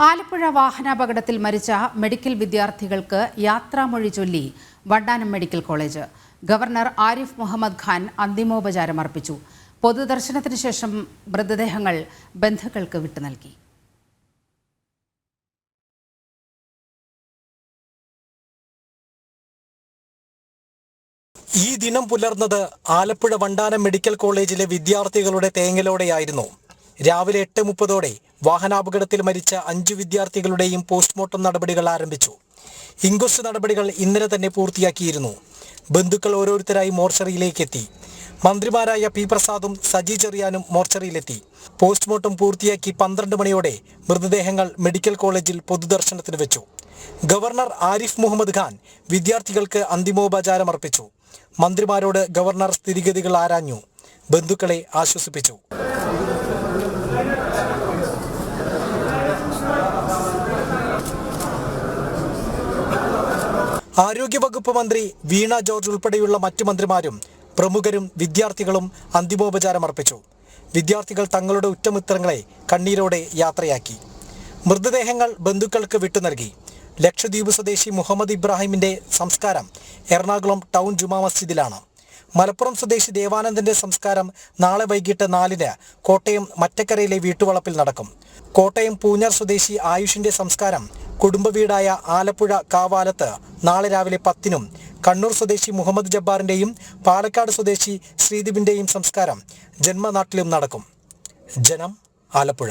ആലപ്പുഴ വാഹനാപകടത്തിൽ മരിച്ച മെഡിക്കൽ വിദ്യാർത്ഥികൾക്ക് യാത്രാമൊഴി ചൊല്ലി Vandanam medical college. Governor Arif Mohammed Khan അന്തിമോപചാരം അർപ്പിച്ചു. പൊതുദർശനത്തിന് ശേഷം മൃതദേഹങ്ങൾ ബന്ധുക്കൾക്ക് വിട്ടു നൽകി. ഈ ദിനം പുലർന്നത് ആലപ്പുഴ വണ്ടാനം മെഡിക്കൽ കോളേജിലെ വിദ്യാർത്ഥികളുടെ തേങ്ങലോടെയായിരുന്നു. രാവിലെ 8:30 വാഹനാപകടത്തിൽ മരിച്ച 5 വിദ്യാർത്ഥികളുടെയും പോസ്റ്റ്മോർട്ടം നടപടികൾ ആരംഭിച്ചു. ഇൻക്വസ്റ്റ് നടപടികൾ ഇന്നലെ തന്നെ പൂർത്തിയാക്കിയിരുന്നു. ബന്ധുക്കൾ ഓരോരുത്തരായി മോർച്ചറിയിലേക്ക് എത്തി. മന്ത്രിമാരായ പി പ്രസാദും സജി ചെറിയാനും മോർച്ചറിയിലെത്തി. പോസ്റ്റ്മോർട്ടം പൂർത്തിയാക്കി 12 മണിയോടെ മൃതദേഹങ്ങൾ മെഡിക്കൽ കോളേജിൽ പൊതുദർശനത്തിന് വെച്ചു. ഗവർണർ ആരിഫ് മുഹമ്മദ് ഖാൻ വിദ്യാർത്ഥികൾക്ക് അന്തിമോപചാരം അർപ്പിച്ചു. മന്ത്രിമാരോട് ഗവർണർ സ്ഥിതിഗതികൾ ആരാഞ്ഞു. ബന്ധുക്കളെ ആശ്വസിപ്പിച്ചു. ആരോഗ്യവകുപ്പ് മന്ത്രി വീണ ജോർജ് ഉൾപ്പെടെയുള്ള മറ്റു മന്ത്രിമാരും പ്രമുഖരും വിദ്യാർത്ഥികളും അന്തിമോപചാരം അർപ്പിച്ചു. വിദ്യാർത്ഥികൾ തങ്ങളുടെ ഉറ്റമിത്രങ്ങളെ കണ്ണീരോടെ യാത്രയാക്കി. മൃതദേഹങ്ങൾ ബന്ധുക്കൾക്ക് വിട്ടു നൽകി. ലക്ഷദ്വീപ് സ്വദേശി മുഹമ്മദ് ഇബ്രാഹിമിന്റെ സംസ്കാരം എറണാകുളം ടൗൺ ജുമാ മസ്ജിദിലാണ്. മലപ്പുറം സ്വദേശി ദേവാനന്ദന്റെ സംസ്കാരം നാളെ വൈകിട്ട് 4-ന് കോട്ടയം മറ്റക്കരയിലെ വീട്ടുവളപ്പിൽ നടക്കും. കോട്ടയം പൂഞ്ഞാർ സ്വദേശി ആയുഷിന്റെ സംസ്കാരം കുടുംബ വീടായ ആലപ്പുഴ കാവാലത്ത് നാളെ രാവിലെ 10-നും കണ്ണൂർ സ്വദേശി മുഹമ്മദ് ജബ്ബാറിന്റെയും പാലക്കാട് സ്വദേശി ശ്രീദീപിന്റെയും സംസ്കാരം ജന്മനാട്ടിലും നടക്കും. ജനം, ആലപ്പുഴ.